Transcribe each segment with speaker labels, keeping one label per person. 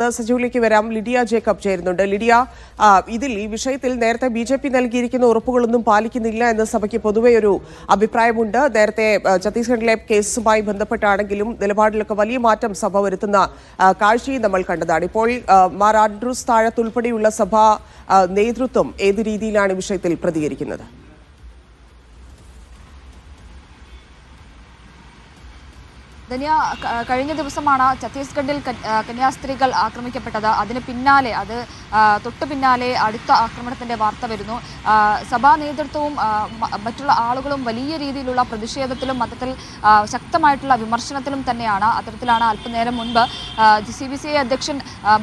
Speaker 1: സജീവിലേക്ക് വരാം. Lydia Jacob ചേരുന്നുണ്ട്. Lydia, ഇതിൽ ഈ വിഷയത്തിൽ നേരത്തെ ബി.ജെ.പി നൽകിയിരിക്കുന്ന ഉറപ്പുകളൊന്നും പാലിക്കുന്നില്ല എന്ന് സഭയ്ക്ക് പൊതുവെ ഒരു അഭിപ്രായമുണ്ട്. നേരത്തെ ഛത്തീസ്ഗഡിലെ കേസുമായി ബന്ധപ്പെട്ടാണെങ്കിലും നിലപാടിലൊക്കെ വലിയ മാറ്റം സഭ വരുത്തുന്ന കാഴ്ചയും നമ്മൾ കണ്ടതാണ്. ഇപ്പോൾ മാർ ആൻഡ്രൂസ് താഴത്ത് ഉൾപ്പെടെയുള്ള സഭാ നേതൃത്വം ഏത് രീതിയിലാണ് വിഷയത്തിൽ പ്രതികരിക്കുന്നത്?
Speaker 2: ധന്യ, കഴിഞ്ഞ ദിവസമാണ് ഛത്തീസ്ഗഡിൽ കന്യാസ്ത്രീകൾ ആക്രമിക്കപ്പെട്ടത്. അതിന് പിന്നാലെ തൊട്ടു പിന്നാലെ അടുത്ത ആക്രമണത്തിന്റെ വാർത്ത വരുന്നു. സഭാ നേതൃത്വവും മറ്റുള്ള ആളുകളും വലിയ രീതിയിലുള്ള പ്രതിഷേധത്തിലും മതത്തിൽ ശക്തമായിട്ടുള്ള വിമർശനത്തിലും തന്നെയാണ്. അത്തരത്തിലാണ് അല്പനേരം മുൻപ് CBCI അധ്യക്ഷൻ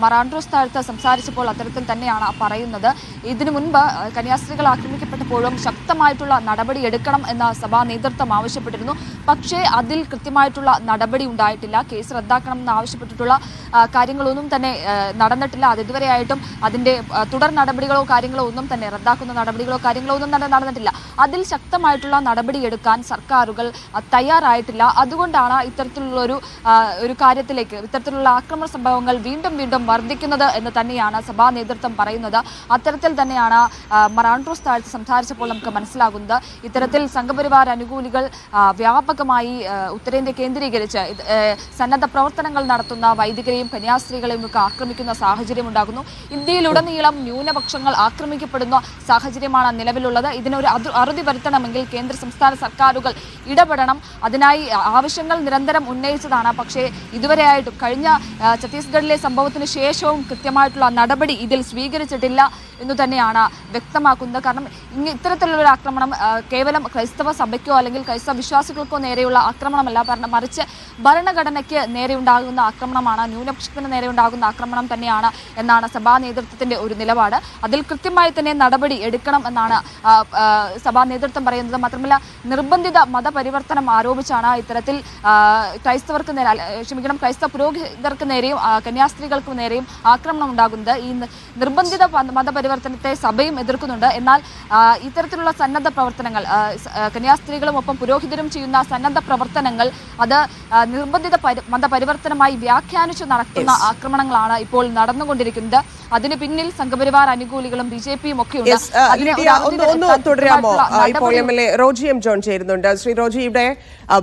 Speaker 2: മാർ ആൻഡ്രൂസ് താഴത്ത് സംസാരിച്ചപ്പോൾ അത്തരത്തിൽ തന്നെയാണ് പറയുന്നത്. ഇതിനു മുൻപ് കന്യാസ്ത്രീകൾ ആക്രമിക്കപ്പെട്ടപ്പോഴും ശക്തമായിട്ടുള്ള നടപടി എടുക്കണം എന്ന് സഭാ നേതൃത്വം ആവശ്യപ്പെട്ടിരുന്നു. പക്ഷേ അതിൽ കൃത്യമായിട്ടുള്ള നടപടി ഉണ്ടായിട്ടില്ല. കേസ് റദ്ദാക്കണമെന്ന് ആവശ്യപ്പെട്ടിട്ടുള്ള കാര്യങ്ങളൊന്നും തന്നെ നടന്നിട്ടില്ല. അത് ഇതുവരെയായിട്ടും അതിന്റെ തുടർ നടപടികളോ കാര്യങ്ങളോ ഒന്നും തന്നെ റദ്ദാക്കുന്ന നടപടികളോ കാര്യങ്ങളോ ഒന്നും തന്നെ നടന്നിട്ടില്ല. അതിൽ ശക്തമായിട്ടുള്ള നടപടി എടുക്കാൻ സർക്കാരുകൾ തയ്യാറായിട്ടില്ല. അതുകൊണ്ടാണ് ഇത്തരത്തിലുള്ള ഒരു കാര്യത്തിലേക്ക് ഇത്തരത്തിലുള്ള ആക്രമണ സംഭവങ്ങൾ വീണ്ടും വീണ്ടും വർദ്ധിക്കുന്നത് എന്ന് തന്നെയാണ് സഭാ നേതൃത്വം പറയുന്നത്. അത്തരത്തിൽ തന്നെയാണ് മാർ ആൻഡ്രൂസ് താഴത്ത് സംസാരിച്ചപ്പോൾ നമുക്ക് മനസ്സിലാകുന്നത്. ഇത്തരത്തിൽ സംഘപരിവാർ അനുകൂലികൾ വ്യാപകമായി ഉത്തരേന്ത്യ കേന്ദ്രീകരിച്ച് സന്നദ്ധ പ്രവർത്തനങ്ങൾ നടത്തുന്ന വൈദികരെയും കന്യാസ്ത്രീകളെയും ഒക്കെ ആക്രമിക്കുന്ന സാഹചര്യം ഉണ്ടാകുന്നു. ഇന്ത്യയിലുടനീളം ന്യൂനപക്ഷങ്ങൾ ആക്രമിക്കപ്പെടുന്ന സാഹചര്യമാണ് നിലവിലുള്ളത്. ഇതിനൊരു അറുതി വരുത്തണമെങ്കിൽ കേന്ദ്ര സംസ്ഥാന സർക്കാരുകൾ ഇടപെടണം. അതിനായി ആവശ്യങ്ങൾ നിരന്തരം ഉന്നയിച്ചതാണ്. പക്ഷേ ഇതുവരെയായിട്ടും കഴിഞ്ഞ ഛത്തീസ്ഗഡിലെ സംഭവത്തിന് ശേഷവും കൃത്യമായിട്ടുള്ള നടപടി ഇതിൽ സ്വീകരിച്ചിട്ടില്ല എന്ന് തന്നെയാണ് വ്യക്തമാക്കുന്നത്. കാരണം ഇത്തരത്തിലുള്ള ആക്രമണം കേവലം ക്രൈസ്തവ സഭയ്ക്കോ അല്ലെങ്കിൽ ക്രൈസ്തവ വിശ്വാസികൾക്കോ നേരെയുള്ള ആക്രമണമല്ല, മറിച്ച് ഭരണഘടനയ്ക്ക് നേരെയുണ്ടാകുന്ന ആക്രമണമാണ്, ന്യൂനപക്ഷത്തിന് നേരെയുണ്ടാകുന്ന ആക്രമണം തന്നെയാണ് എന്നാണ് സഭാ നേതൃത്വത്തിന്റെ ഒരു നിലപാട്. അതിൽ കൃത്യമായി തന്നെ നടപടി എടുക്കണം എന്നാണ് സഭാ നേതൃത്വം പറയുന്നത്. മാത്രമല്ല, നിർബന്ധിത മതപരിവർത്തനം ആരോപിച്ചാണ് ഇത്തരത്തിൽ ക്രൈസ്തവ പുരോഹിതർക്ക് നേരെയും കന്യാസ്ത്രീകൾക്ക് നേരെയും ആക്രമണം ഉണ്ടാകുന്നത്. ഈ നിർബന്ധിത മതപരിവർത്തനത്തെ സഭയും എതിർക്കുന്നുണ്ട്. എന്നാൽ ഇത്തരത്തിലുള്ള സന്നദ്ധ പ്രവർത്തനങ്ങൾ കന്യാസ്ത്രീകളും ഒപ്പം പുരോഹിതരും ചെയ്യുന്ന സന്നദ്ധ പ്രവർത്തനങ്ങൾ അത് നിർബന്ധിത മതപരിവർത്തനമായി വ്യാഖ്യാനിച്ചു നടത്തുന്ന ആക്രമണങ്ങളാണ് ഇപ്പോൾ നടന്നുകൊണ്ടിരിക്കുന്നത്. അതിന് പിന്നിൽ സംഘപരിവാർ അനുകൂലികളും ബി.ജെ.പിയും ഒക്കെയുണ്ട്.
Speaker 1: തുടരാമോ? ഇപ്പോൾ MLA റോജി എം ജോൺ ചേരുന്നുണ്ട്. ശ്രീ റോജി, ഇവിടെ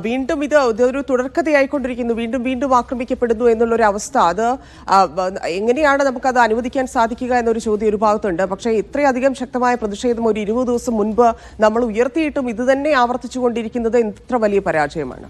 Speaker 1: വീണ്ടും ഇതൊരു തുടർക്കഥയായിക്കൊണ്ടിരിക്കുന്നു. വീണ്ടും വീണ്ടും ആക്രമിക്കപ്പെടുന്നു എന്നുള്ളൊരു അവസ്ഥ, അത് എങ്ങനെയാണ് നമുക്കത് അനുവദിക്കാൻ സാധിക്കുക എന്നൊരു ചോദ്യം ഒരു ഭാഗത്തുണ്ട്. പക്ഷേ ഇത്രയധികം ശക്തമായ പ്രതിഷേധം ഒരു 20 ദിവസം മുൻപ് നമ്മൾ ഉയർത്തിയിട്ടും ഇത് തന്നെ ആവർത്തിച്ചുകൊണ്ടിരിക്കുന്നത് എത്ര വലിയ പരാജയമാണ്?